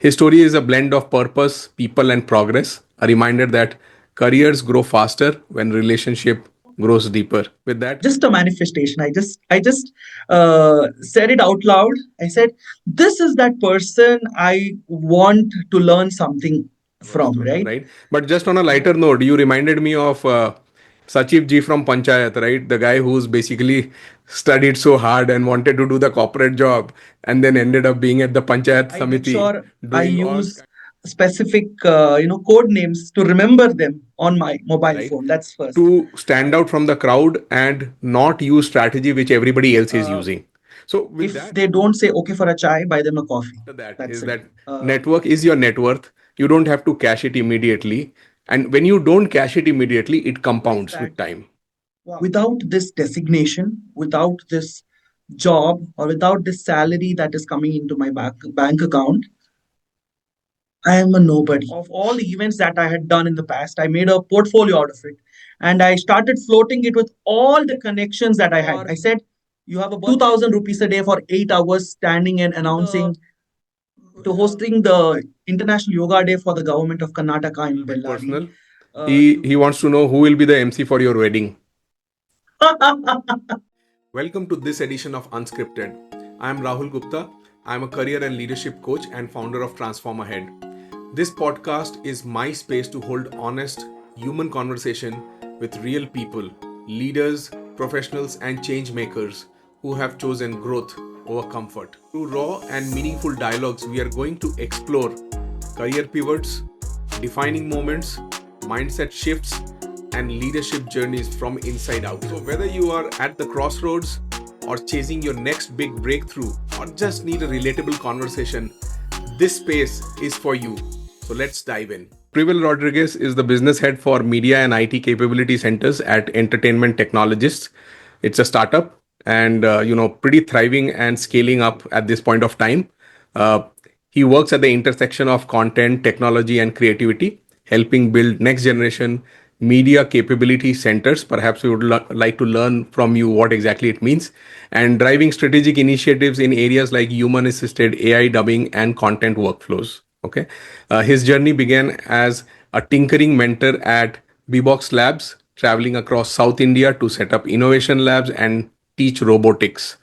His story is a blend of purpose, people, and progress, a reminder that careers grow faster when relationship grows deeper. With that, Just a manifestation. Said it out loud. I said, this is that person I want to learn something from, right? right? But just on a lighter note, you reminded me of Sachiv ji from Panchayat, right? The guy who's basically studied so hard and wanted to do the corporate job and then ended up being at the Panchayat I make Samiti sure I doing all use specific code names to remember them on my mobile right phone. That's first. to stand out from the crowd and not use strategy which everybody else is using. So with If that, they don't say okay for a chai, buy them a coffee. that That's is it. that network is your net worth. You don't have to cash it immediately. And when you don't cash it immediately, it What is compounds that? with time. Wow. Without this designation, without this job, or without this salary that is coming into my bank account, I am a nobody. Of all the events that I had done in the past, I made a portfolio out of it. And I started floating it with all the connections that I had. I said, you have about 2000 rupees a day for 8 hours standing and announcing to hosting the International Yoga Day for the government of Karnataka in Bit Bellary. personal. He wants to know who will be the MC for your wedding. Welcome to this edition of Unscripted. I am Rahul Gupta. I am a career and leadership coach and founder of Transform Ahead. This podcast is my space to hold honest, human conversation with real people, leaders, professionals, and change makers who have chosen growth over comfort. Through raw and meaningful dialogues, we are going to explore career pivots, defining moments, mindset shifts, and leadership journeys from inside out. So, whether you are at the crossroads or chasing your next big breakthrough or just need a relatable conversation, this space is for you. So, let's dive in. Privill Rodriguess is the business head for media and IT capability centers at Entertainment Technologists. It's a startup and pretty thriving and scaling up at this point of time. Uh, he works at the intersection of content, technology, and creativity, helping build next generation media capability centers. Perhaps we would like to learn from you what exactly it means, and driving strategic initiatives in areas like human assisted AI dubbing and content workflows. Okay. His journey began as a tinkering mentor at Bebox Labs, traveling across South India to set up innovation labs and teach robotics.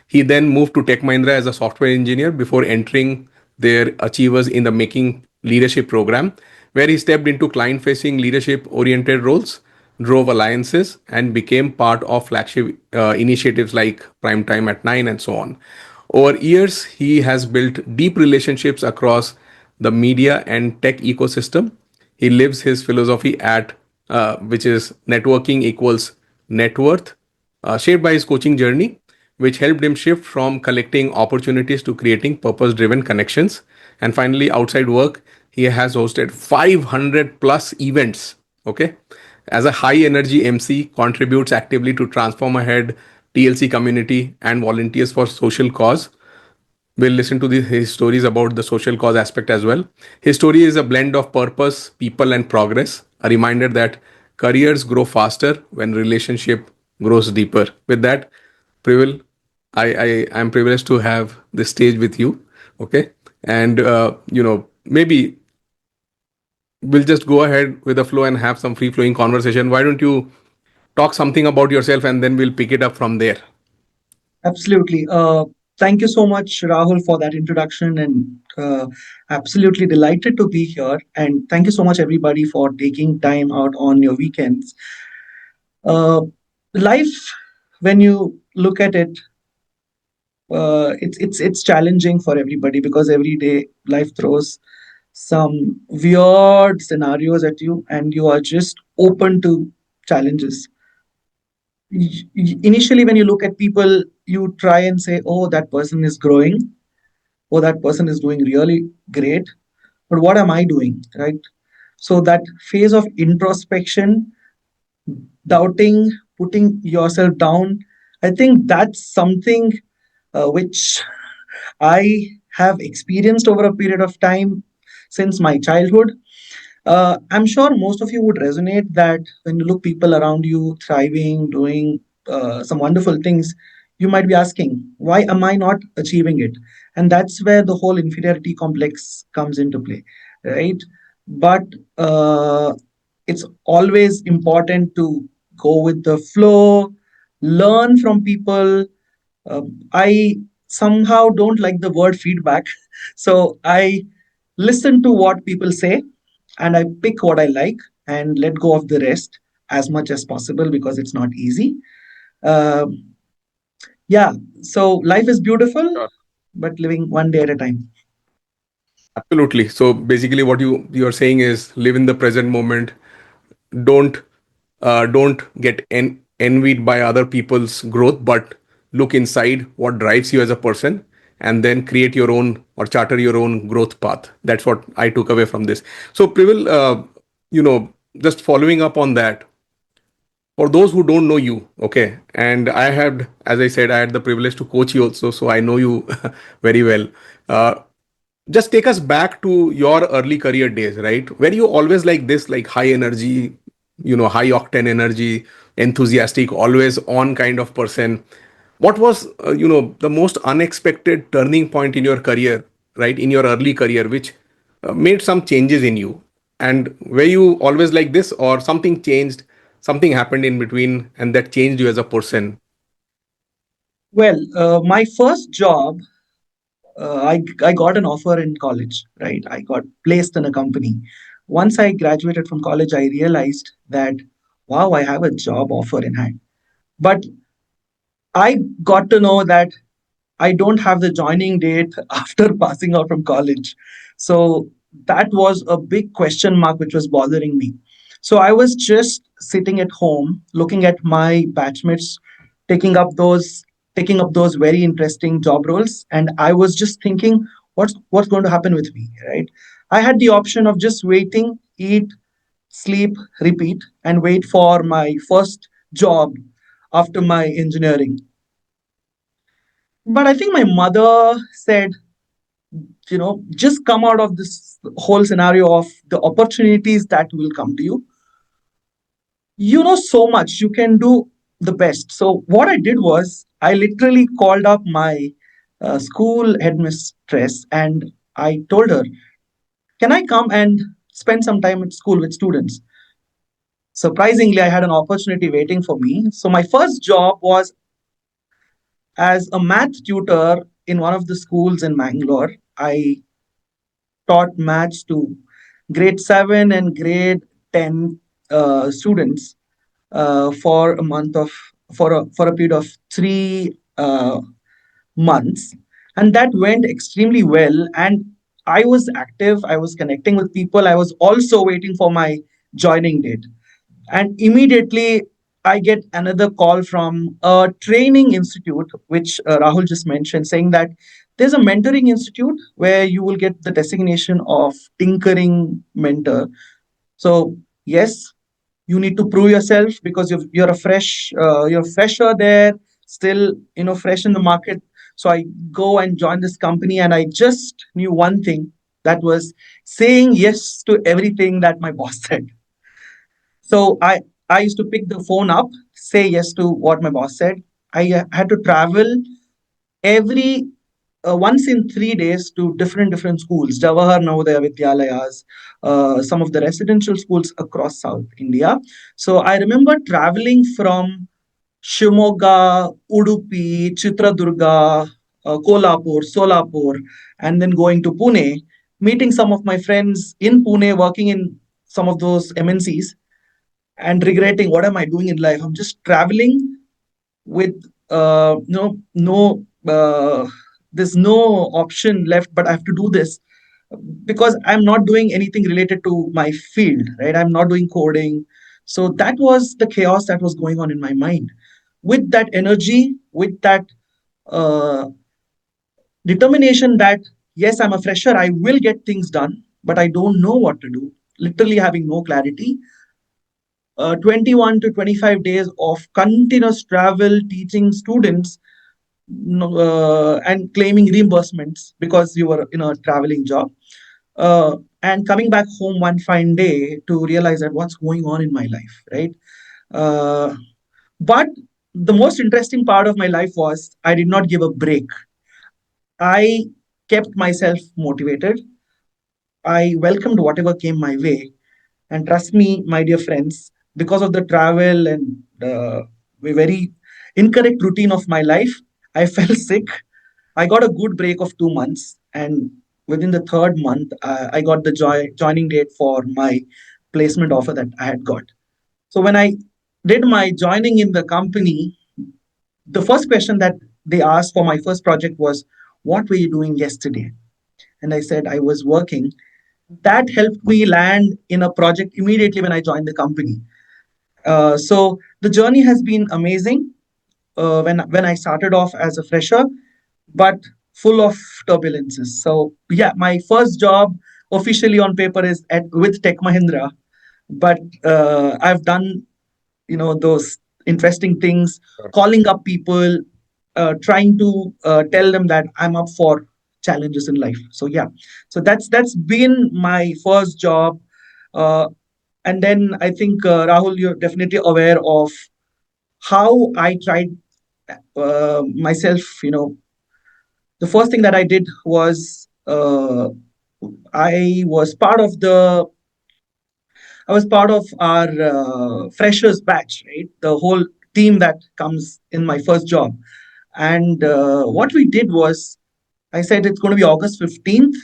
He then moved to Tech Mahindra as a software engineer before entering their Achievers in the Making leadership program, where he stepped into client facing leadership oriented roles, drove alliances, and became part of flagship initiatives like Prime Time at 9 and so on. Over years, he has built deep relationships across the media and tech ecosystem. He lives his philosophy at which is networking equals net worth, shaped by his coaching journey, which helped him shift from collecting opportunities to creating purpose driven connections. And finally, outside work, he has hosted 500 plus events. Okay. As a high energy MC, contributes actively to Transform Ahead, TLC community, and volunteers for social cause. We'll listen to his stories about the social cause aspect as well. His story is a blend of purpose, people, and progress, a reminder that careers grow faster when relationship grows deeper. With that, Privill, I'm privileged to have this stage with you. Okay. And, maybe we'll just go ahead with the flow and have some free flowing conversation. Why don't you talk something about yourself and then we'll pick it up from there? Absolutely. Thank you so much, Rahul, for that introduction, and absolutely delighted to be here. And thank you so much, everybody, for taking time out on your weekends. Uh, Life, when you look at it, it's challenging for everybody because every day life throws some weird scenarios at you, and you are just open to challenges. Initially, when you look at people, you try and say, oh, that person is growing, oh, that person is doing really great, but what am I doing, right? So that phase of introspection, doubting, putting yourself down, I think that's something which I have experienced over a period of time since my childhood. I'm sure most of you would resonate that when you look people around you thriving, doing some wonderful things, you might be asking, why am I not achieving it? And that's where the whole inferiority complex comes into play, right? But uh, it's always important to go with the flow, learn from people. I somehow don't like the word feedback. So I listen to what people say and I pick what I like and let go of the rest as much as possible because it's not easy. Um yeah, so life is beautiful, but living one day at a time. Absolutely. So basically, what you're saying is live in the present moment. Don't don't get envied by other people's growth, but look inside what drives you as a person, and then create your own or charter your own growth path. That's what I took away from this. So Privill, just following up on that, for those who don't know you, okay, and I had, as I said, I had the privilege to coach you also, so I know you very well. Uh, just take us back to your early career days, right? Were you always like this, like high energy, high octane energy, enthusiastic, always on kind of person? What was, the most unexpected turning point in your career, right? In your early career, which made some changes in you? And were you always like this, or something changed, something happened in between, and that changed you as a person? Well, my first job, I got an offer in college, right? I got placed in a company. Once I graduated from college, I realized that, wow, I have a job offer in hand. But I got to know that I don't have the joining date after passing out from college. So that was a big question mark which was bothering me. So I was just sitting at home looking at my batchmates taking up those taking up those very interesting job roles, and I was just thinking what's going to happen with me, right? I had the option of just waiting, eat, sleep, repeat, and wait for my first job after my engineering. But I think my mother said, just come out of this whole scenario of the opportunities that will come to you. You know so much, you can do the best. So, what I did was, I literally called up my school headmistress and I told her, can I come and spend some time at school with students? Surprisingly, I had an opportunity waiting for me. So, my first job was as a math tutor in one of the schools in Mangalore. I taught maths to grade 7 and grade 10 students for a month of for a period of 3 months, and that went extremely well. And I was active, I was connecting with people, I was also waiting for my joining date. And immediately I get another call from a training institute, which Rahul just mentioned, saying that there's a mentoring institute where you will get the designation of tinkering mentor. So yes, you need to prove yourself because you're a you're fresher there, still fresh in the market. So I go and join this company, and I just knew one thing, that was saying yes to everything that my boss said. So I used to pick the phone up, say yes to what my boss said. I had to travel every once in 3 days to different schools, Jawahar Navodaya Vidyalayas, some of the residential schools across South India. So I remember traveling from Shimoga, Udupi, Chitradurga, Kolhapur, Solapur, and then going to Pune, meeting some of my friends in Pune, working in some of those MNCs, and regretting what am I doing in life. I'm just traveling with no there's no option left, but I have to do this because I'm not doing anything related to my field, right? I'm not doing coding. So that was the chaos that was going on in my mind. With that energy, with that uh, determination that yes, I'm a fresher, I will get things done, but I don't know what to do, literally having no clarity. 21 to 25 days of continuous travel teaching students, and claiming reimbursements because you were in a traveling job, and coming back home one fine day to realize that what's going on in my life, right? uh, but the most interesting part of my life was I did not give a break. I kept myself motivated. I welcomed whatever came my way. And trust me, my dear friends, because of the travel and the very incorrect routine of my life, I fell sick. I got a good break of 2 months. And within the third month, I got the joining date for my placement offer that I had got. So when I did my joining in the company, the first question that they asked for my first project was, "What were you doing yesterday?" And I said, "I was working." That helped me land in a project immediately when I joined the company. So the journey has been amazing when I started off as a fresher, but full of turbulences. So yeah, my first job officially on paper is at with Tech Mahindra, but I've done those interesting things, calling up people, trying to tell them that I'm up for challenges in life. So yeah, so that's been my first job. uh, and then I think, Rahul, you're definitely aware of how I tried myself. The first thing that I did was, I was part of the I was part of our freshers batch, right? The whole team that comes in my first job. And what we did was, I said it's going to be August 15th.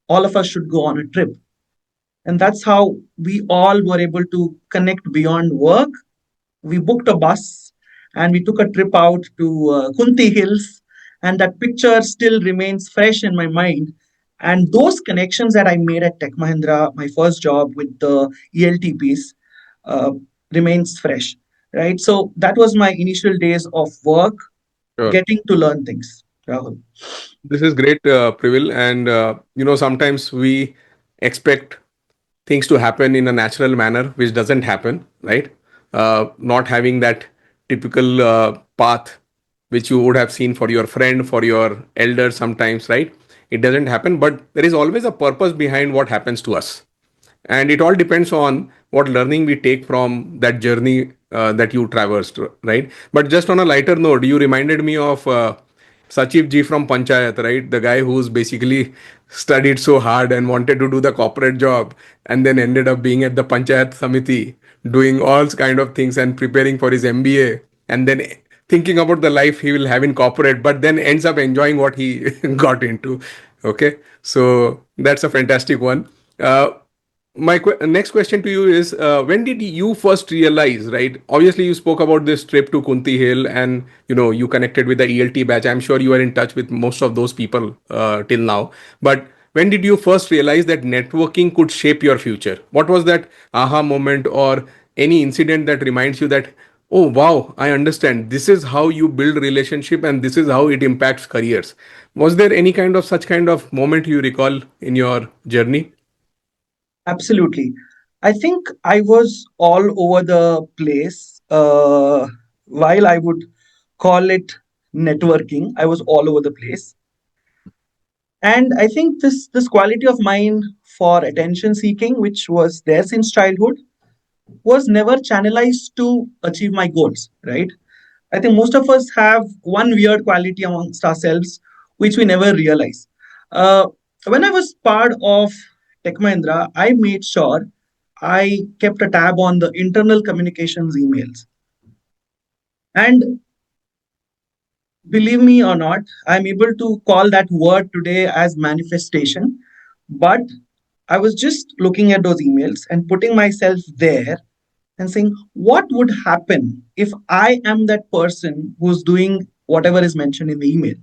All of us should go on a trip. And that's how we all were able to connect beyond work. We booked a bus and we took a trip out to Kunti Hills, and that picture still remains fresh in my mind. And those connections that I made at Tech Mahindra, my first job with the ELTPs, uh, remains fresh, right? So that was my initial days of work, Sure. getting to learn things, Rahul. This is great, Privill. And sometimes we expect things to happen in a natural manner, which doesn't happen, right? Not having that typical path which you would have seen for your friend, for your elder sometimes, right? It doesn't happen, but there is always a purpose behind what happens to us. And it all depends on what learning we take from that journey that you traversed, right? But just on a lighter note, you reminded me of Sachiv ji from Panchayat, right? The guy who's basically studied so hard and wanted to do the corporate job, and then ended up being at the Panchayat Samiti doing all kind of things and preparing for his MBA, and then thinking about the life he will have in corporate, but then ends up enjoying what he got into. Okay, so that's a fantastic one. My next question to you is, when did you first realize, right? Obviously, you spoke about this trip to Kunti Hill, and you connected with the ELT batch. I'm sure you are in touch with most of those people till now. But when did you first realize that networking could shape your future? What was that aha moment, or any incident that reminds you that, oh wow, I understand, this is how you build relationship and this is how it impacts careers? Was there any kind of such kind of moment you recall in your journey? Absolutely. I think I was all over the place. While I would call it networking, I was all over the place. And I think this quality of mine for attention seeking, which was there since childhood, was never channelized to achieve my goals, right? I think most of us have one weird quality amongst ourselves, which we never realize. Uh, when I was part of Tech Mahindra, I made sure I kept a tab on the internal communications emails. And believe me or not, I'm able to call that word today as manifestation. But I was just looking at those emails and putting myself there and saying, what would happen if I am that person who's doing whatever is mentioned in the email,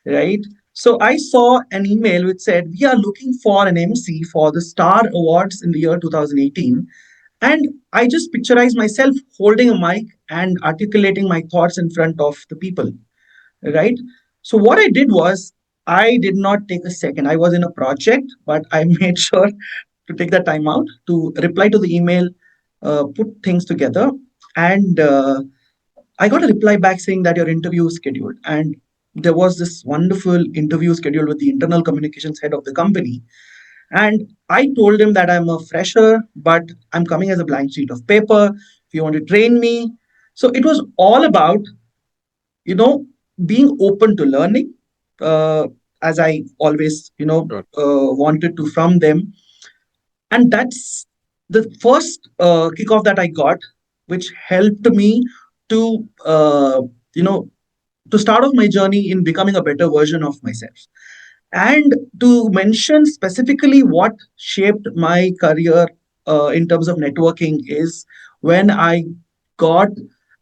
right? So I saw an email which said, we are looking for an MC for the Star Awards in the year 2018. And I just picturized myself holding a mic and articulating my thoughts in front of the people, right? So what I did was, I did not take a second. I was in a project, but I made sure to take the time out to reply to the email, put things together, and I got a reply back saying that your interview is scheduled. And there was this wonderful interview scheduled with the internal communications head of the company. And I told him that I'm a fresher, but I'm coming as a blank sheet of paper. If you want to train me. So it was all about, you know, being open to learning. Uh, as I always, Sure. wanted to from them. And that's the first kickoff that I got, which helped me to, you know, to start off my journey in becoming a better version of myself. And to mention specifically what shaped my career in terms of networking is when I got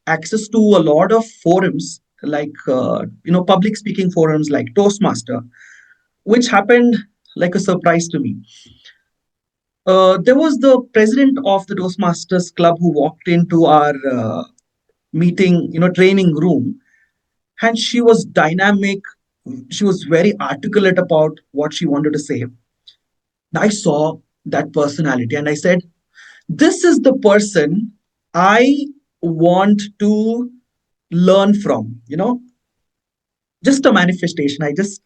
access to a lot of forums like public speaking forums like Toastmaster, which happened like a surprise to me. There was the president of the Toastmasters Club who walked into our meeting, training room, and she was dynamic. She was very articulate about what she wanted to say. I saw that personality and I said, this is the person I want to learn from. Just a manifestation. I just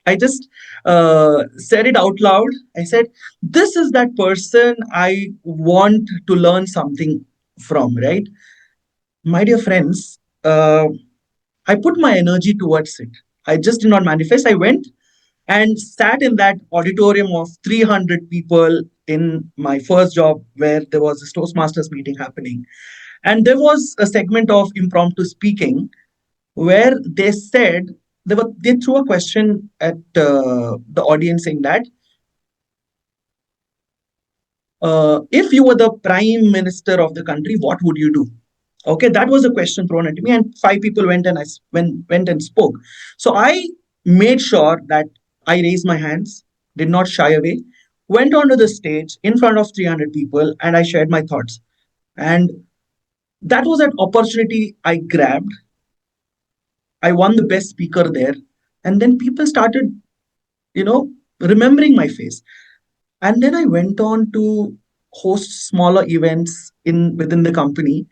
said it out loud. I said, this is that person I want to learn something from, right? My dear friends, I put my energy towards it. I just did not manifest. I went and sat in that auditorium of 300 people in my first job where there was a Toastmasters meeting happening. And there was a segment of impromptu speaking where they said, they threw a question at the audience saying that if you were the prime minister of the country, what would you do? Okay, that was a question thrown at me, and five people went and went and spoke. So I made sure that I raised my hands, did not shy away, went onto the stage in front of 300 people, and I shared my thoughts. And that was an opportunity I grabbed. I won the best speaker there, and then people started, remembering my face. And then I went on to host smaller events in within the company,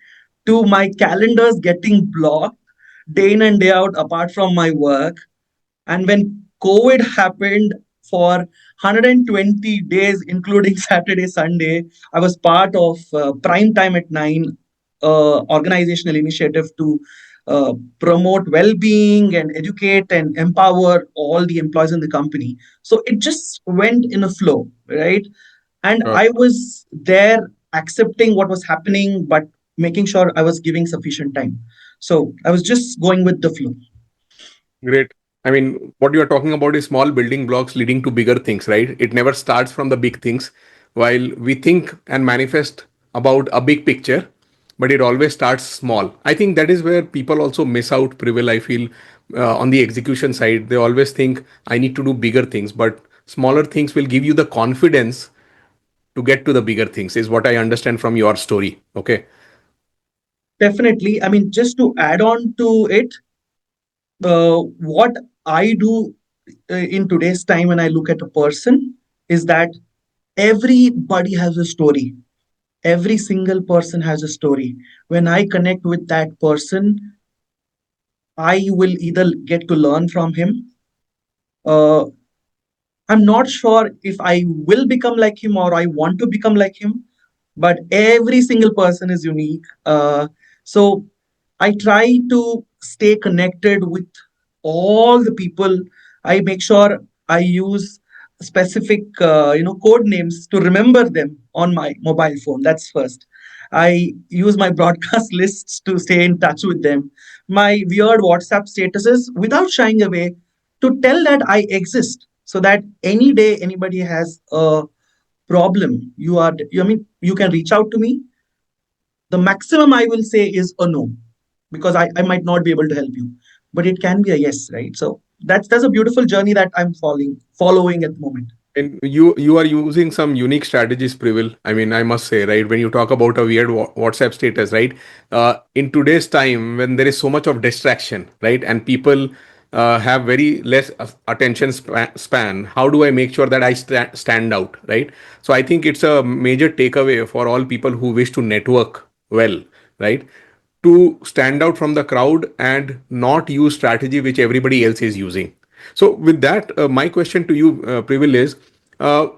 to my calendars getting blocked day in and day out apart from my work. And when COVID happened for 120 days, including Saturday, Sunday, I was part of Prime Time at 9, organizational initiative to promote well-being and educate and empower all the employees in the company. So it just went in a flow, right? And Sure. I was there accepting what was happening, but making sure I was giving sufficient time. So I was just going with the flow. Great. I mean, what you are talking about is small building blocks leading to bigger things, right? It never starts from the big things. While we think and manifest about a big picture, but it always starts small. I think that is where people also miss out, Privill. I feel on the execution side, they always think I need to do bigger things, but smaller things will give you the confidence to get to the bigger things, is what I understand from your story. Okay. Definitely. I mean, just to add on to it, what I do in today's time when I look at a person is that everybody has a story. Every single person has a story. When I connect with that person, I will either get to learn from him. Uh, I'm not sure if I will become like him or I want to become like him, but every single person is unique. So I try to stay connected with all the people. I make sure I use specific, code names to remember them on my mobile phone. That's first. I use my broadcast lists to stay in touch with them. My weird WhatsApp statuses without shying away to tell that I exist, so that any day anybody has a problem, you can reach out to me. The maximum I will say is a no, because I might not be able to help you, but it can be a yes, right? So that's a beautiful journey that I'm following at the moment. And you are using some unique strategies, Privill. I mean, I must say, right, when you talk about a weird WhatsApp status, right? In today's time, when there is so much of distraction, right, and people have very less attention span, how do I make sure that I stand out, right? So I think it's a major takeaway for all people who wish to network well, right? To stand out from the crowd and not use strategy which everybody else is using. So with that, my question to you, Privill, is uh,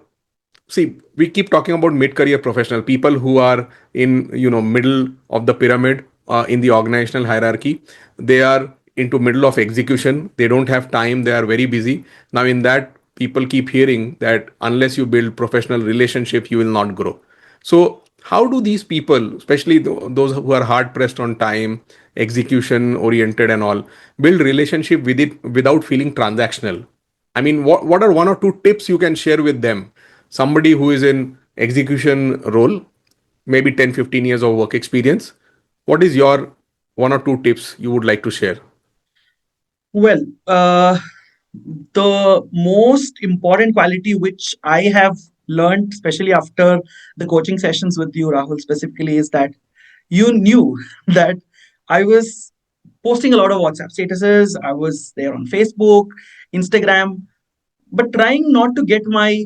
see, we keep talking about mid-career professional people who are in middle of the pyramid in the organizational hierarchy. They are into middle of execution. They don't have time. They are very busy. Now in that people keep hearing that unless you build professional relationship, you will not grow. So how do these people, especially those who are hard pressed on time, execution oriented and all, build relationship with it without feeling transactional? I mean, what are one or two tips you can share with them? Somebody who is in execution role, maybe 10, 15 years of work experience. What is your one or two tips you would like to share? Well, the most important quality which I have learned, especially after the coaching sessions with you, Rahul, specifically, is that you knew that I was posting a lot of WhatsApp statuses. I was there on Facebook, Instagram, but trying not to get my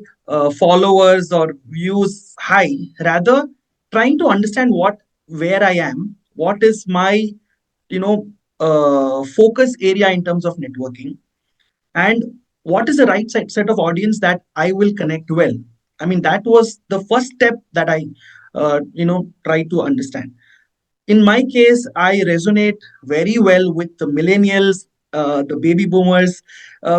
followers or views high, rather trying to understand where I am, what is my you know focus area in terms of networking, and what is the right set of audience that I will connect well. I mean, that was the first step that I try to understand. In my case, I resonate very well with the millennials, the baby boomers,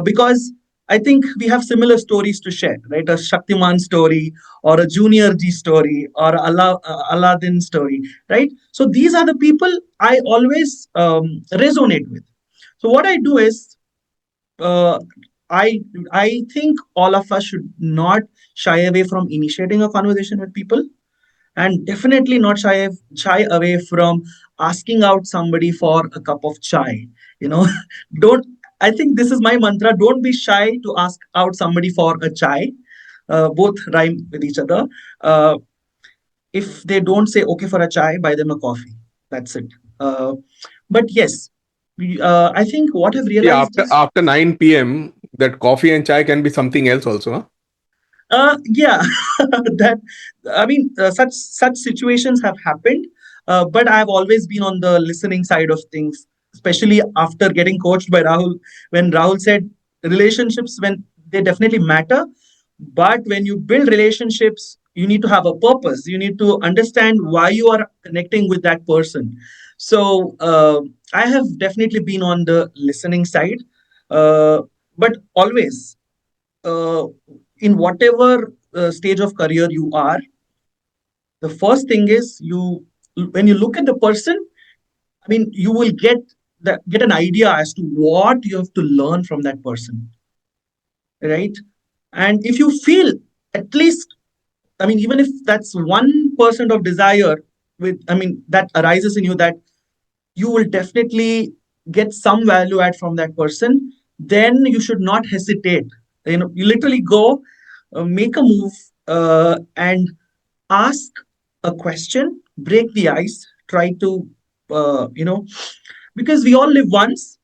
because I think we have similar stories to share, right? A Shaktiman story, or a Junior G story, or Aladdin story, right? So these are the people I always resonate with. So what I do is, uh, I I think all of us should not shy away from initiating a conversation with people, and definitely not shy away from asking out somebody for a cup of chai. You know, don't. I think this is my mantra. Don't be shy to ask out somebody for a chai. Both rhyme with each other. Uh, if they don't say okay for a chai, buy them a coffee. That's it. But yes, I think what I've Yeah, realized is, after 9 p.m., that coffee and chai can be something else also. Huh? yeah, that I mean, such situations have happened, but I've always been on the listening side of things, especially after getting coached by Rahul. When Rahul said relationships, when they definitely matter, but when you build relationships, you need to have a purpose. You need to understand why you are connecting with that person. So I have definitely been on the listening side, uh, but always, uh, in whatever stage of career you are, the first thing is, when you look at the person, I mean, you will get an idea as to what you have to learn from that person, right? And if you feel, at least, I mean, even if that's 1% of desire, that arises in you, that you will definitely get some value add from that person, then you should not hesitate. You literally go, make a move, and ask a question, break the ice, try to, because we all live once.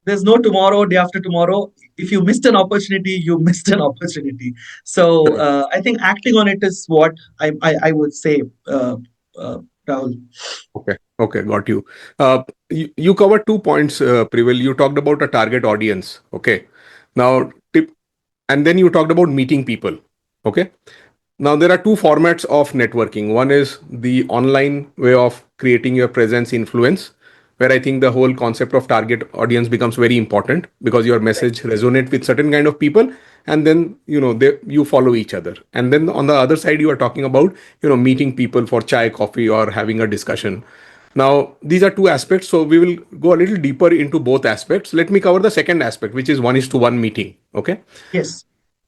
There's no tomorrow, day after tomorrow. If you missed an opportunity, you missed an opportunity. So I think acting on it is what I would say, uh, Rahul. Okay, okay, got you. You covered 2 points, Privill. You talked about a target audience. Okay, now tip, and then you talked about meeting people. Okay, now there are two formats of networking. One is the online way of creating your presence, influence, where I think the whole concept of target audience becomes very important because your Right. message resonate with certain kind of people, and then you follow each other. And then on the other side, you are talking about meeting people for chai, coffee, or having a discussion. Now these are two aspects, so we will go a little deeper into both aspects. Let me cover the second aspect, which is one is to one meeting. Okay, Yes,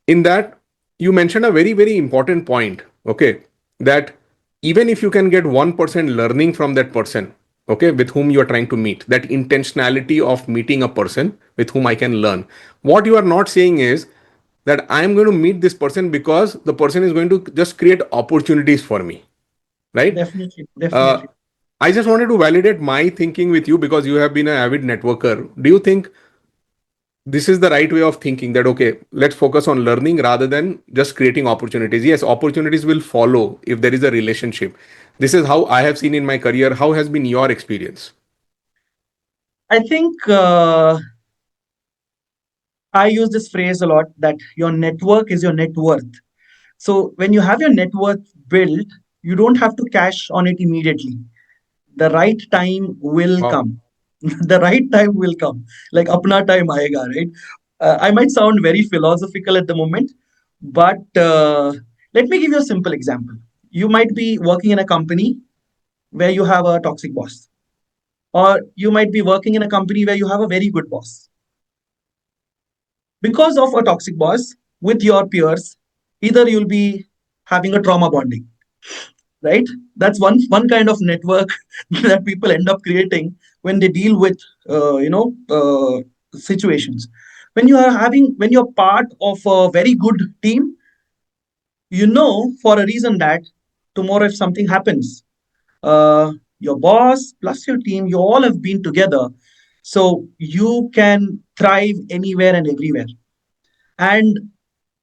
in that you mentioned a very very important point. Okay, that even if you can get 1% learning from that person, okay, with whom you are trying to meet, that intentionality of meeting a person with whom I can learn. What you are not saying is that I am going to meet this person because the person is going to just create opportunities for me, right? definitely, uh, definitely. I just wanted to validate my thinking with you because you have been an avid networker. Do you think this is the right way of thinking, that okay, let's focus on learning rather than just creating opportunities? Yes, opportunities will follow if there is a relationship. This is how I have seen in my career. How has been your experience? I think I use this phrase a lot, that your network is your net worth. So when you have your net worth built, you don't have to cash on it immediately. The right time will Wow. come. The right time will come. Like apna time aayega, right? I might sound very philosophical at the moment, but let me give you a simple example. You might be working in a company where you have a toxic boss, or you might be working in a company where you have a very good boss. Because of a toxic boss with your peers, either you'll be having a trauma bonding, right? That's one kind of network that people end up creating when they deal with situations. When you're part of a very good team, you know for a reason that tomorrow if something happens, your boss plus your team, you all have been together, so you can thrive anywhere and everywhere. And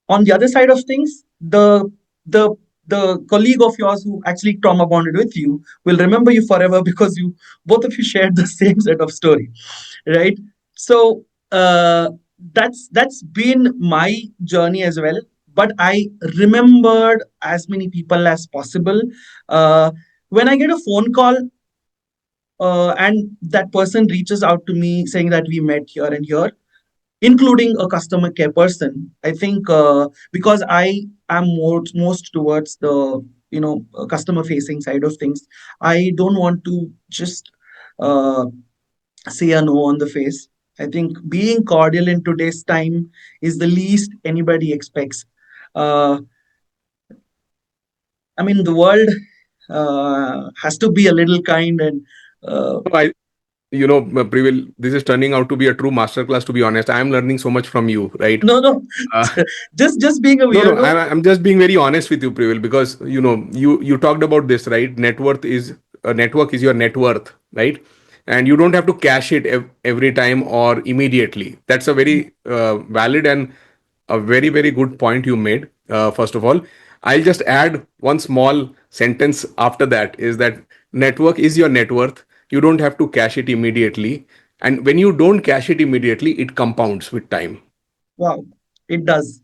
on the other side of things, the the colleague of yours who actually trauma bonded with you will remember you forever because you both of you shared the same set of story, right? So that's been my journey as well. But I remembered as many people as possible. uh, when I get a phone call and that person reaches out to me saying that we met here and here, including a customer care person, I think because I am most towards the customer facing side of things, I don't want to just uh, say a no on the face. I think being cordial in today's time is the least anybody expects. uh, I mean, the world has to be a little kind and uh, No, Privill, this is turning out to be a true masterclass. To be honest, I am learning so much from you, right? no, no. Uh, Just being a no, weirdo. I'm just being very honest with you, Privill, because you talked about this, right? Net worth is a network is your net worth, right? And you don't have to cash it every time or immediately. That's a very valid and a very very good point you made. First of all, I'll just add one small sentence after that is that network is your net worth. You don't have to cash it immediately, and when you don't cash it immediately, it compounds with time, Wow, it does.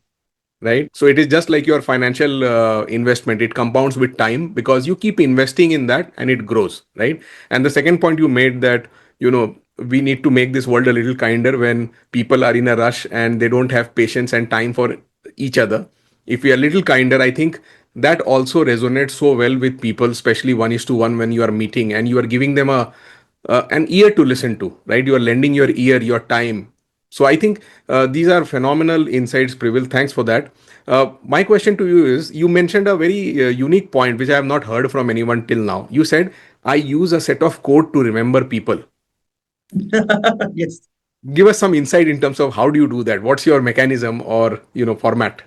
right? So it is just like your financial investment. It compounds with time because you keep investing in that and it grows, right? And the second point you made, that we need to make this world a little kinder when people are in a rush and they don't have patience and time for each other. If we are a little kinder, I think that also resonates so well with people, especially one is to one, when you are meeting and you are giving them a an ear to listen to, right? You are lending your ear, your time. So I think these are phenomenal insights, Privill. Thanks for that. My question to you is: you mentioned a very unique point which I have not heard from anyone till now. You said, "I use a set of code to remember people." Yes. Give us some insight in terms of how do you do that? What's your mechanism or format?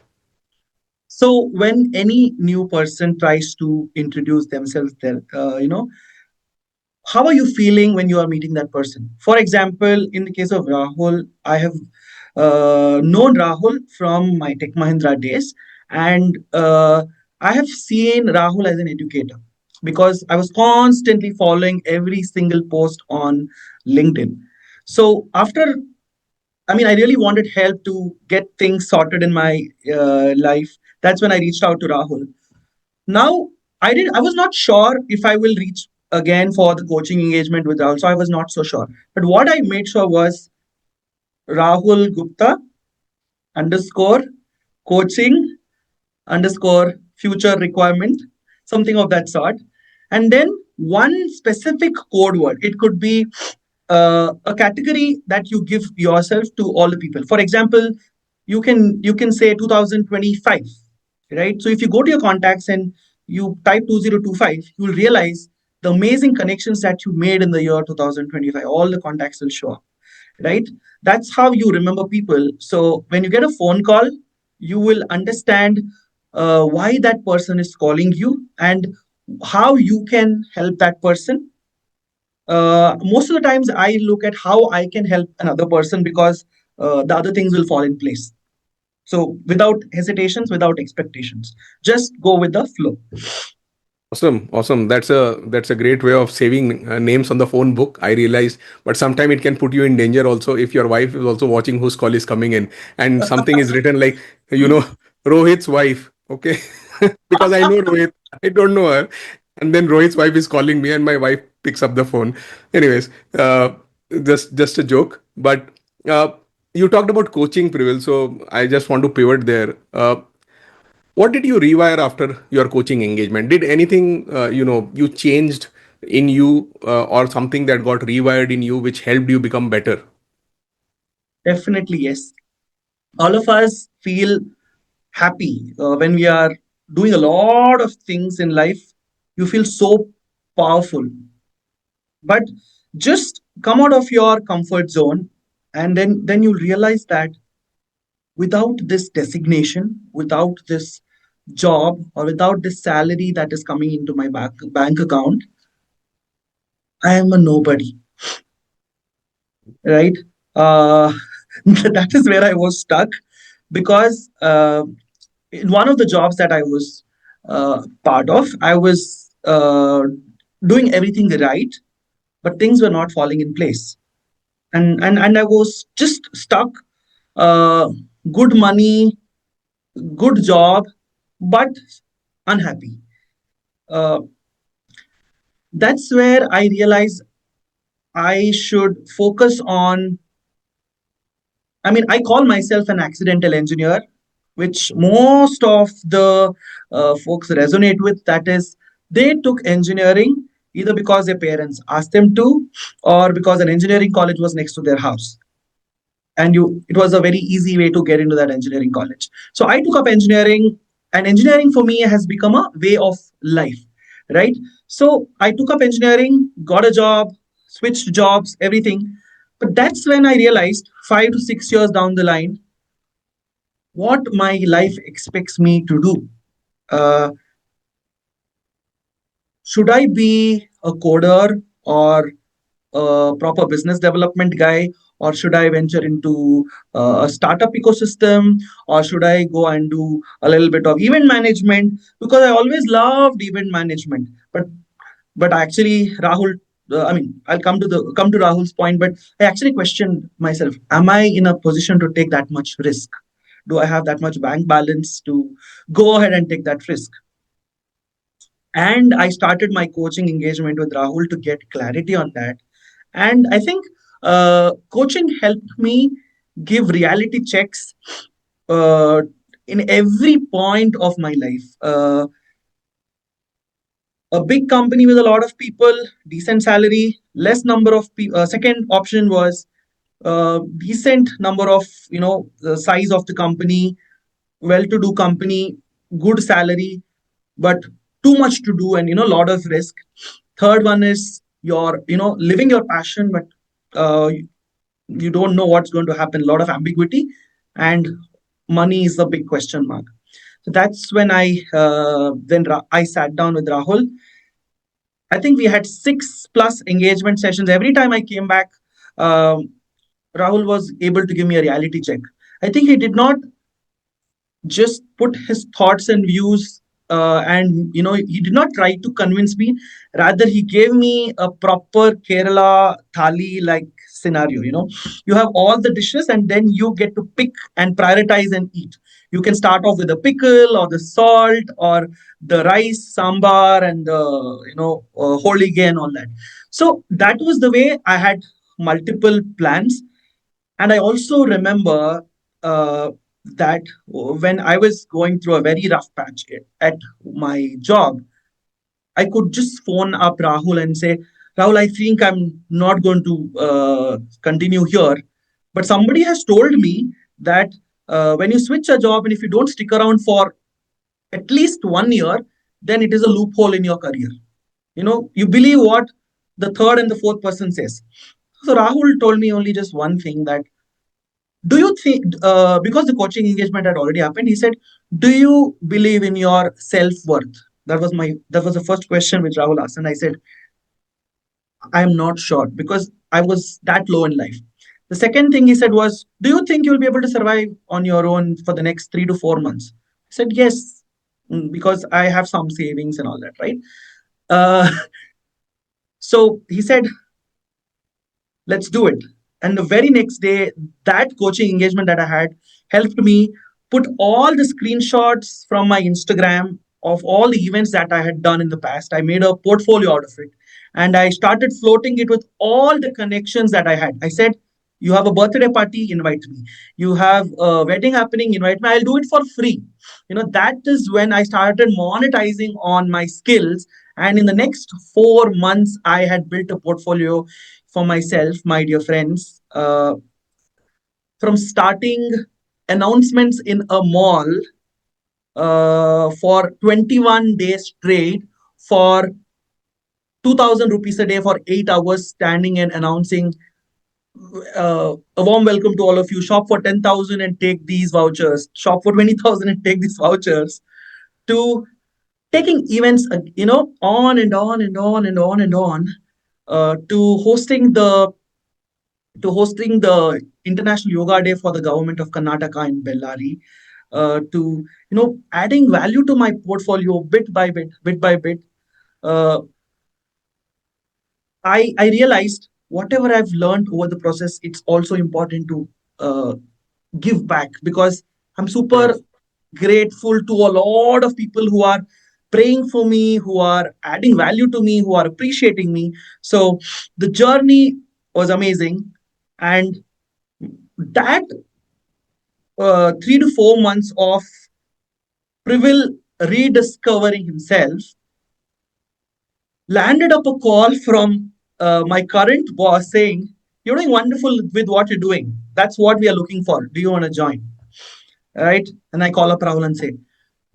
So when any new person tries to introduce themselves, there, how are you feeling when you are meeting that person? For example, in the case of Rahul, I have known Rahul from my Tech Mahindra days, and I have seen Rahul as an educator because I was constantly following every single post on LinkedIn. So after, I mean, I really wanted help to get things sorted in my life. That's when I reached out to Rahul. Now, I was not sure if I will reach again for the coaching engagement with Rahul. So I was not so sure. But what I made sure was Rahul Gupta underscore coaching underscore future requirement, something of that sort. And then one specific code word. It could be a category that you give yourself to all the people. For example, you can say 2025, right? So if you go to your contacts and you type 2025, you'll realize the amazing connections that you made in the year 2025. All the contacts will show up, right? That's how you remember people. So when you get a phone call, you will understand why that person is calling you and how you can help that person. Most of the times I look at how I can help another person because the other things will fall in place. So without hesitations, without expectations, just go with the flow. Awesome, awesome. That's a great way of saving names on the phone book. I realize, but sometimes it can put you in danger also if your wife is also watching whose call is coming in, and something is written like you know Rohit's wife. Okay, because I know Rohit, I don't know her, and then Rohit's wife is calling me, and my wife picks up the phone. Anyways, just a joke, but. Uh, You talked about coaching, Privill, so I just want to pivot there. What did you rewire after your coaching engagement? Did anything you changed in you, or something that got rewired in you which helped you become better? Definitely, yes. All of us feel happy when we are doing a lot of things in life. You feel so powerful, but just come out of your comfort zone, and then you realize that without this designation, without this job, or without this salary that is coming into my bank account, I am a nobody, right? uh, that is where I was stuck, because in one of the jobs that I was part of, I was doing everything right, but things were not falling in place, and I was just stuck. uh, Good money, good job, but unhappy. uh, that's where I realized I should focus on. I mean, I call myself an accidental engineer, which most of the folks resonate with. That is, they took engineering either because their parents asked them to, or because an engineering college was next to their house, and it was a very easy way to get into that engineering college. So I took up engineering, and engineering for me has become a way of life, right? So I took up engineering, got a job, switched jobs, everything. But that's when I realized 5 to 6 years down the line what my life expects me to do. Uh, should I be a coder, or a proper business development guy, or should I venture into a startup ecosystem, or should I go and do a little bit of event management, because I always loved event management. But actually, Rahul, I mean, I'll come to Rahul's point, but I actually questioned myself: am I in a position to take that much risk? Do I have that much bank balance to go ahead and take that risk? And I started my coaching engagement with Rahul to get clarity on that. And I think coaching helped me give reality checks uh, in every point of my life. A big company with a lot of people, decent salary, less number of people. Second option was decent number of, the size of the company, well-to-do company, good salary, but too much to do, and lot of risk. Third one is your, living your passion, but you don't know what's going to happen. A lot of ambiguity, and money is a big question mark. So that's when I sat down with Rahul. I think we had 6+ engagement sessions. Every time I came back, um, Rahul was able to give me a reality check. I think he did not just put his thoughts and views, and he did not try to convince me. Rather, he gave me a proper Kerala thali like scenario. You have all the dishes, and then you get to pick and prioritize and eat. You can start off with the pickle, or the salt, or the rice sambar, and the holige and all that. So that was the way I had multiple plans. And I also remember that when I was going through a very rough patch at my job, I could just phone up Rahul and say, Rahul, I think I'm not going to continue here. But somebody has told me that when you switch a job and if you don't stick around for at least 1 year, then it is a loophole in your career. You believe what the third and the fourth person says. So Rahul told me only just one thing, that do you think, because the coaching engagement had already happened, he said, do you believe in your self-worth? That was the first question which Rahul asked, and I said, I am not sure, because I was that low in life. The second thing he said was, do you think you'll be able to survive on your own for the next 3 to 4 months? I said, yes, because I have some savings and all that, right? uh, so he said, let's do it. And the very next day, that coaching engagement that I had helped me put all the screenshots from my Instagram of all the events that I had done in the past. I made a portfolio out of it, and I started floating it with all the connections that I had. I said, You have a birthday party, invite me. You have a wedding happening, invite me. I'll do it for free. That is when I started monetizing on my skills. And in the next 4 months, I had built a portfolio for myself, my dear friends. From starting announcements in a mall for 21 days straight for 2000 rupees a day for 8 hours, standing and announcing a warm welcome to all of you. Shop for 10,000 and take these vouchers. Shop for 20,000 and take these vouchers. To taking events, on and on and on and on and on, to hosting the International Yoga Day for the government of Karnataka in Bellary, to adding value to my portfolio bit by bit, bit by bit. Uh, I realized whatever I've learned over the process, it's also important to uh, give back, because I'm super Sure. grateful to a lot of people who are praying for me, who are adding value to me, who are appreciating me. So the journey was amazing. And that 3 to 4 months of Privill rediscovering himself landed up a call from my current boss saying, "You're doing wonderful with what you're doing. That's what we are looking for. Do you want to join?" Right? And I call up Rahul and say,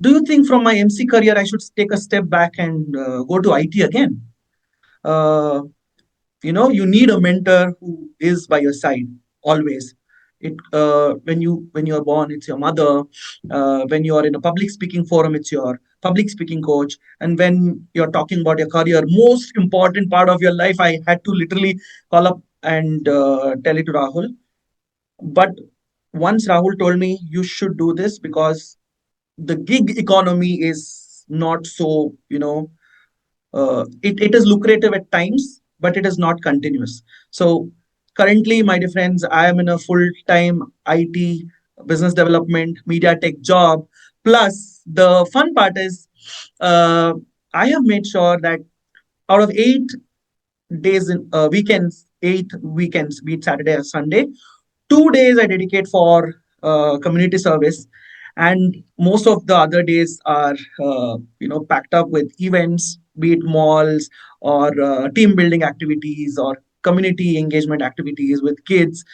"Do you think from my MC career I should take a step back and go to IT again?" Uh, you need a mentor who is by your side always. When you are born, it's your mother. When you are in a public speaking forum, it's your public speaking coach. And when you're talking about your career, most important part of your life, I had to literally call up and tell it to Rahul. But once Rahul told me, you should do this because the gig economy is not so, it is lucrative at times, but it is not continuous. So currently, my dear friends, I am in a full-time IT business development media tech job. Plus, the fun part is, uh, I have made sure that out of 8 days in weekends, 8 weekends, be it Saturday or Sunday, 2 days I dedicate for community service, and most of the other days are packed up with events, be it malls or team building activities or community engagement activities with kids.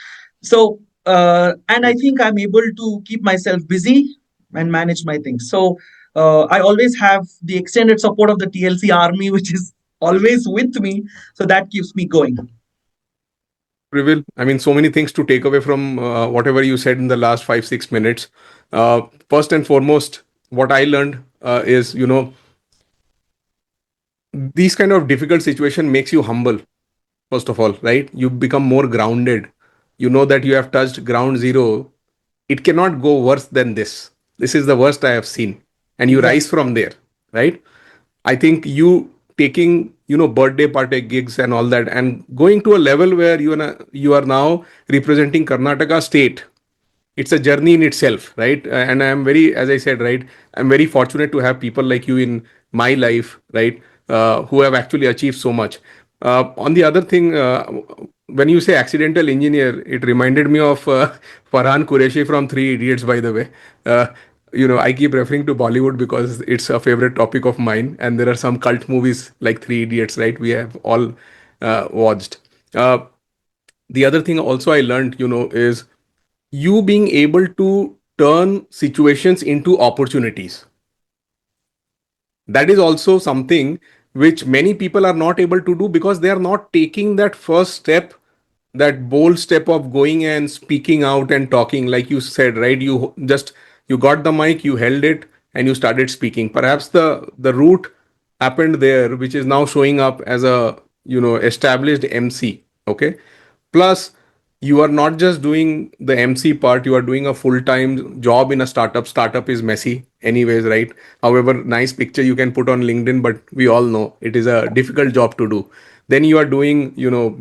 So and I Great. think I'm able to keep myself busy and manage my things. So I always have the extended support of the TLC army, which is always with me. So that keeps me going. Privill, I mean, so many things to take away from whatever you said in the last 5, 6 minutes. First and foremost, what I learned is, these kind of difficult situation makes you humble. First of all, right? You become more grounded. You know that you have touched ground zero. It cannot go worse than this. This is the worst I have seen, and you rise Exactly. from there, right? I think you taking birthday party gigs and all that, and going to a level where you are now representing Karnataka state. It's a journey in itself, right? And I'm very, as I said, right, I'm very fortunate to have people like you in my life, right? Who have actually achieved so much. On the other thing, when you say accidental engineer, it reminded me of Farhan Qureshi from Three Idiots, by the way. uh, I keep referring to Bollywood because it's a favorite topic of mine, and there are some cult movies like Three Idiots, right? We have all watched. The other thing also I learned, is you being able to turn situations into opportunities. That is also something which many people are not able to do because they are not taking that first step, that bold step of going and speaking out and talking. Like you said, right? You got the mic, you held it, and you started speaking. Perhaps the route happened there, which is now showing up as a established MC. Okay. Plus, you are not just doing the MC part, you are doing a full-time job in a startup. Startup is messy anyways, right? However nice picture you can put on LinkedIn, but we all know it is a difficult job to do. Then you are doing,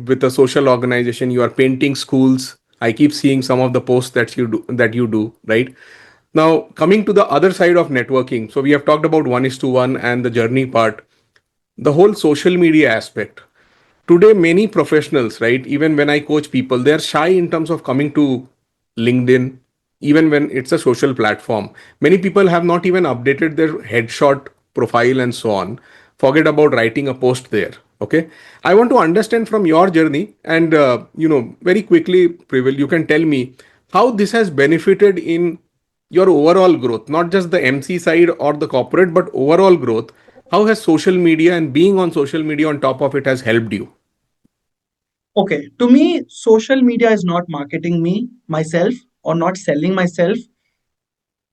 with a social organization, you are painting schools. I keep seeing some of the posts that you do, right? Now, coming to the other side of networking. So we have talked about 1:1 and the journey part, the whole social media aspect. Today many professionals, right, even when I coach people, they're shy in terms of coming to LinkedIn, even when it's a social platform. Many people have not even updated their headshot profile and so on, forget about writing a post there. Okay, I want to understand from your journey, and very quickly, Privill, you can tell me how this has benefited in your overall growth, not just the MC side or the corporate, but overall growth. How has social media and being on social media on top of it has helped you? Okay, to me, social media is not marketing me, myself, or not selling myself.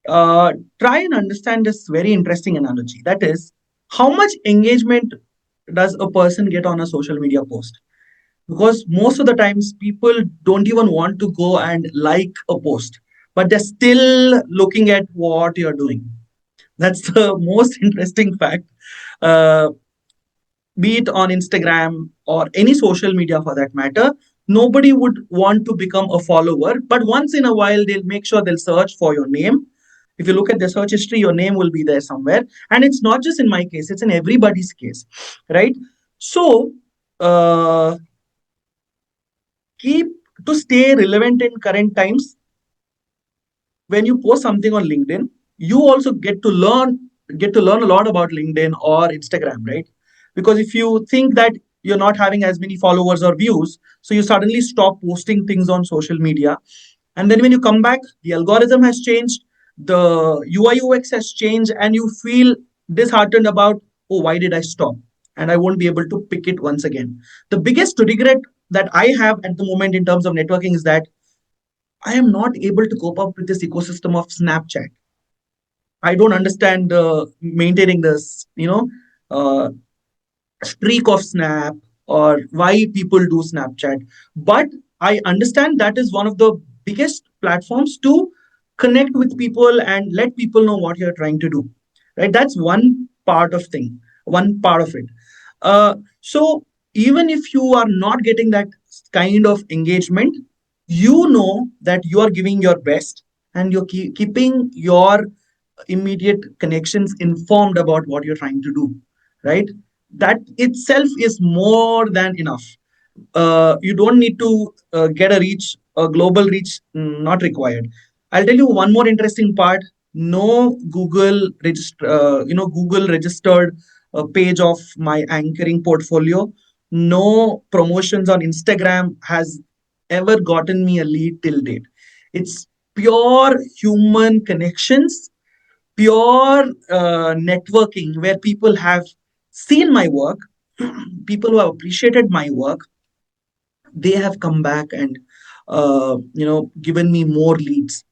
Try and understand this very interesting analogy. That is, how much engagement does a person get on a social media post? Because most of the times people don't even want to go and like a post, but they're still looking at what you're doing. That's the most interesting fact. Uh, be it on Instagram or any social media for that matter, nobody would want to become a follower. But once in a while, they'll make sure they'll search for your name. If you look at the search history, your name will be there somewhere. And it's not just in my case, it's in everybody's case, right? So, uh, keep to stay relevant in current times. When you post something on LinkedIn, you also get to learn a lot about LinkedIn or Instagram, right? Because if you think that you're not having as many followers or views, so you suddenly stop posting things on social media, and then when you come back, the algorithm has changed, the UI/UX has changed, and you feel disheartened about, oh, why did I stop? And I won't be able to pick it once again. The biggest regret that I have at the moment in terms of networking is that I am not able to cope up with this ecosystem of Snapchat. I don't understand maintaining this, uh, streak of Snap or why people do Snapchat. But I understand that is one of the biggest platforms to connect with people and let people know what you're trying to do. Right? That's one part of it. So even if you are not getting that kind of engagement, you know that you are giving your best and you're keeping your immediate connections informed about what you're trying to do, right? That itself is more than enough. You don't need to get a global reach, not required. I'll tell you one more interesting part. No Google registered page of my anchoring portfolio. No promotions on Instagram has ever gotten me a lead till date. It's pure human connections, pure networking where people have seen my work, people who have appreciated my work, they have come back and given me more leads.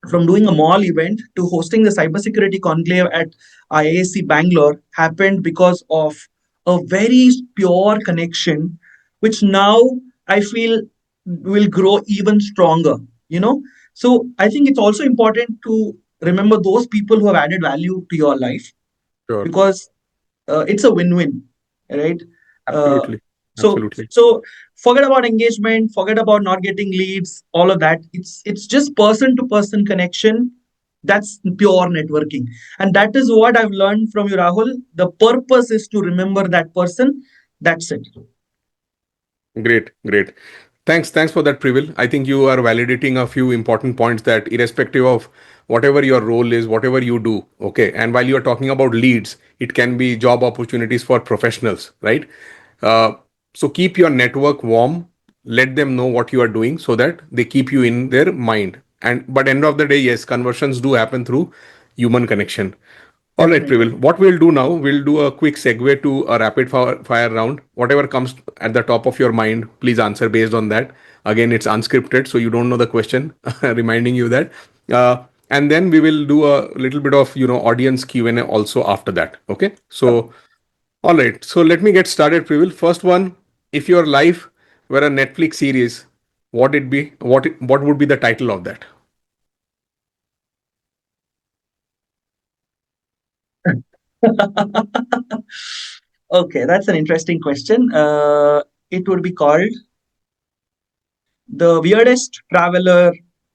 From doing a mall event to hosting the cybersecurity conclave at IAC Bangalore happened because of a very pure connection, which now I feel will grow even stronger. You know, so I think it's also important to remember those people who have added value to your life, Sure. because it's a win-win, right? Uh, Absolutely. so Absolutely. so forget about engagement, forget about not getting leads, all of that. It's just person-to-person connection. That's pure networking, and that is what I've learned from you, Rahul. The purpose is to remember that person. That's it. Great, great. Thanks for that, Privill. I think you are validating a few important points that irrespective of whatever your role is, whatever you do, okay. And while you are talking about leads, it can be job opportunities for professionals, right? Uh, so keep your network warm. Let them know what you are doing so that they keep you in their mind. And but end of the day, yes, conversions do happen through human connection. All right, Definitely. Privill. What we'll do now, we'll do a quick segue to a rapid fire round. Whatever comes at the top of your mind, please answer based on that. Again, it's unscripted, so you don't know the question, reminding you that. And then we will do a little bit of audience Q&A also after that. Okay. So, all right. So let me get started, Privill. First one: if your life were a Netflix series, what it be? What would be the title of that? Okay, that's an interesting question. It would be called The Weirdest Traveler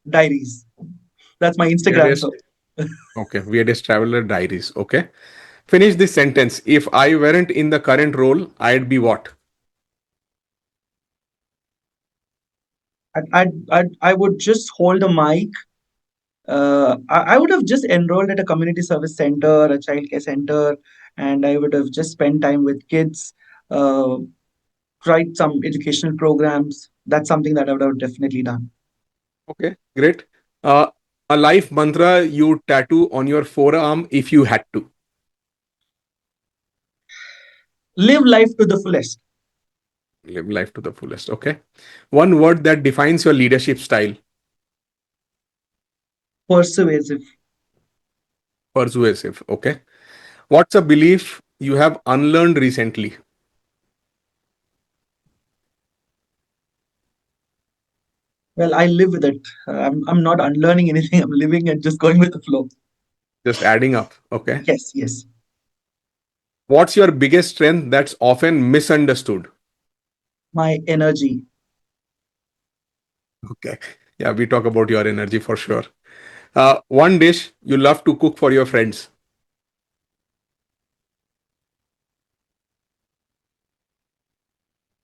Diaries. That's my Instagram. Weirdest. So Okay, weirdest traveler diaries. Okay. Finish this sentence. If I weren't in the current role, I'd be what? I would just hold a mic. I would have just enrolled at a community service center, a child care center, and I would have just spent time with kids, uh, tried some educational programs. That's something that I would have definitely done. Okay, great. Uh, a life mantra you tattoo on your forearm if you had to. Live life to the fullest. Live life to the fullest. Okay. One word that defines your leadership style. Persuasive. Persuasive. Okay. What's a belief you have unlearned recently? Well, I live with it. I'm not unlearning anything. I'm living and just going with the flow. Just adding up. Okay. Yes, yes. What's your biggest strength that's often misunderstood? My energy. Okay. Yeah, we talk about your energy for sure. One dish you love to cook for your friends.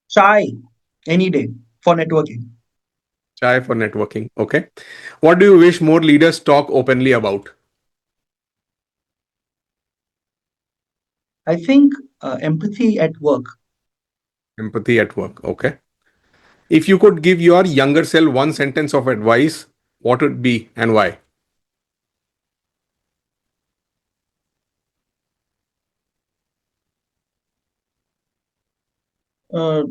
Chai. Any day for networking. Chai for networking. Okay. What do you wish more leaders talk openly about? I think empathy at work. Empathy at work. Okay. If you could give your younger self one sentence of advice, what would it be and why? Uh,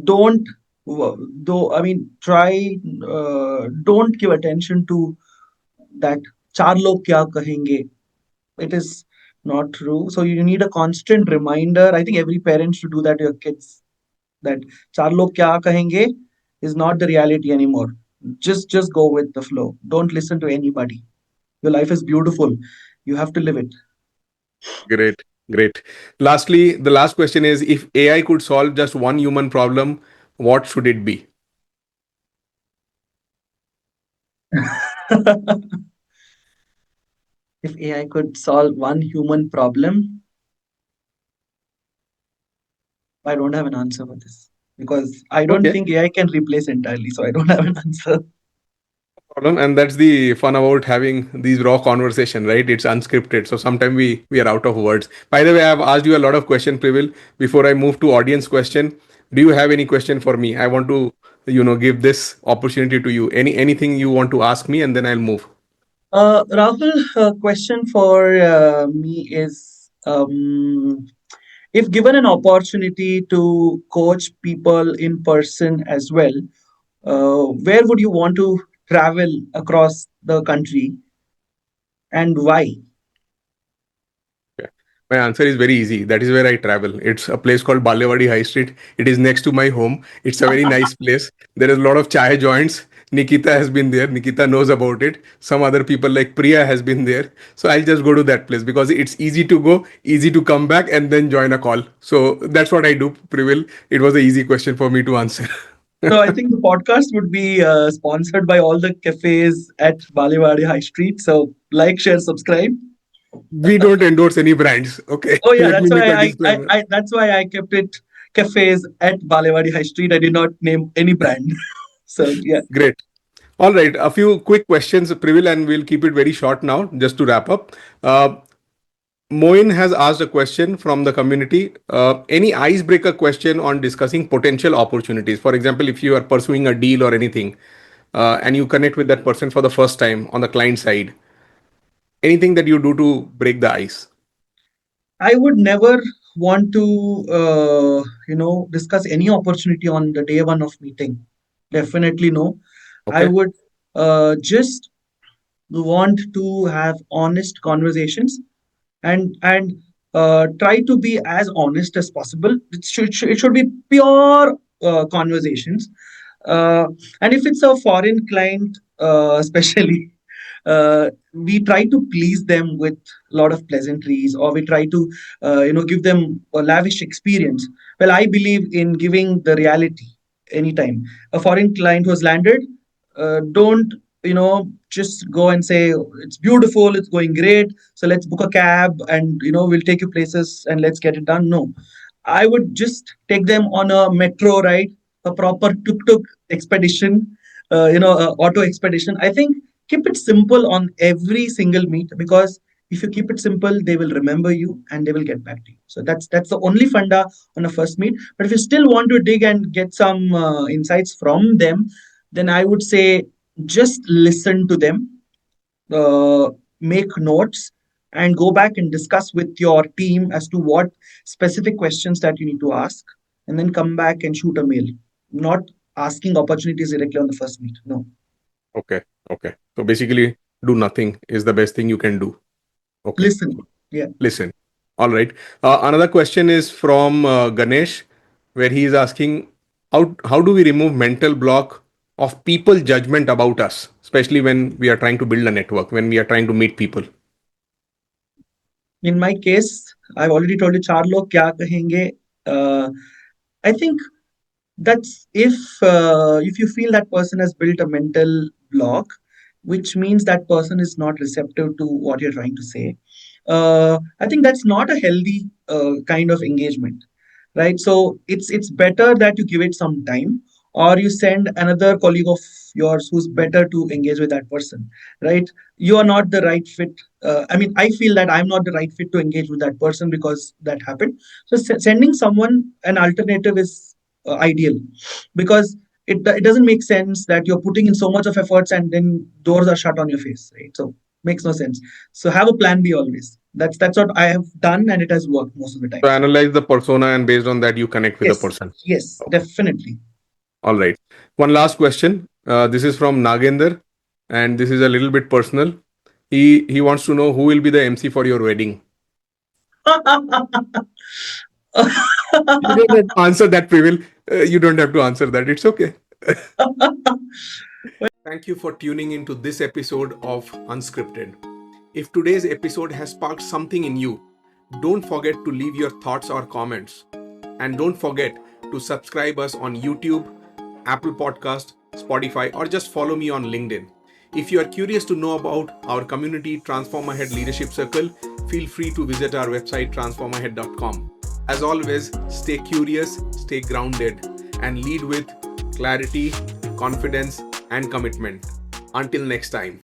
don't though I mean try don't give attention to that चार लोग क्या कहेंगे. It is not true. So you need a constant reminder. I think every parent should do that to your kids. That चार लोग क्या कहेंगे is not the reality anymore. Just go with the flow. Don't listen to anybody. Your life is beautiful. You have to live it. Great. Great. Lastly, the last question is if AI could solve just one human problem, what should it be? If AI could solve one human problem, I don't have an answer for this because I don't Okay. think AI can replace entirely. So I don't have an answer. Problem, and that's the fun about having these raw conversation, right? It's unscripted, so sometimes we are out of words. By the way, I've asked you a lot of question, Privill. Before I move to audience question, do you have any question for me? I want to give this opportunity to you. Anything you want to ask me, and then I'll move. Rahul, question for me is if given an opportunity to coach people in person as well, where would you want to travel across the country and why? Okay. My answer is very easy. That is where I travel. It's a place called Balewadi High Street. It is next to my home. It's a very nice place. There is a lot of chai joints. Nikita has been there. Nikita knows about it. Some other people like Priya has been there. So I'll just go to that place because it's easy to go, easy to come back, and then join a call. So that's what I do, Privill. It was an easy question for me to answer. So I think the podcast would be sponsored by all the cafes at Balewadi High Street. So like, share, subscribe. We don't endorse any brands. Okay. Oh yeah, Let me that's make why a disclaimer. that's why I kept it cafes at Balewadi High Street. I did not name any brand. So yeah. Great. All right, a few quick questions, Privil, and we'll keep it very short now, just to wrap up. Moin has asked a question from the community. Any icebreaker question on discussing potential opportunities? For example, if you are pursuing a deal or anything, and you connect with that person for the first time on the client side, anything that you do to break the ice? I would never want to, discuss any opportunity on the day one of meeting. Definitely no. I Okay. would just want to have honest conversations and try to be as honest as possible. It should be pure conversations. Uh, and if it's a foreign client, especially, we try to please them with a lot of pleasantries, or we try to, give them a lavish experience. Well, I believe in giving the reality anytime. A foreign client who has landed, don't just go and say it's beautiful, it's going great, so let's book a cab and we'll take you places and let's get it done. No, I would just take them on a metro ride, a proper tuk-tuk expedition, auto expedition. I think keep it simple on every single meet, because if you keep it simple, they will remember you and they will get back to you. So that's the only funda on a first meet. But if you still want to dig and get some insights from them, then I would say just listen to them, make notes, and go back and discuss with your team as to what specific questions that you need to ask, and then come back and shoot a mail. Not asking opportunities directly on the first meet. No. Okay. Okay. So basically, do nothing is the best thing you can do. Okay. Listen. Yeah. Listen. All right. Another question is from Ganesh, where he is asking, how do we remove mental block of people judgment about us, especially when we are trying to build a network, when we are trying to meet people? In my case, I've already told you चार लोग क्या कहेंगे. uh, I think that's if you feel that person has built a mental block, which means that person is not receptive to what you're trying to say. I think that's not a healthy kind of engagement, right? So it's better that you give it some time, or you send another colleague of yours who's better to engage with that person, right? You are not the right fit. I mean, I feel that I'm not the right fit to engage with that person because that happened. So sending someone an alternative is ideal, because it doesn't make sense that you're putting in so much of efforts and then doors are shut on your face, right? So makes no sense. So have a plan B always. That's what I have done, and it has worked most of the So time. analyze the persona, and based on that, you connect with the Yes, person. yes, Okay. definitely. All right. One last question. This is from Nagender, and this is a little bit personal. He wants to know who will be the MC for your wedding. You don't have to answer that, Privill. You don't have to answer that. It's okay. Thank you for tuning into this episode of Unscripted. If today's episode has sparked something in you, don't forget to leave your thoughts or comments. And don't forget to subscribe us on YouTube, Apple Podcast, Spotify, or just follow me on LinkedIn. If you are curious to know about our community Transform Ahead Leadership Circle, feel free to visit our website transformahead.com. As always, stay curious, stay grounded, and lead with clarity, confidence, and commitment. Until next time.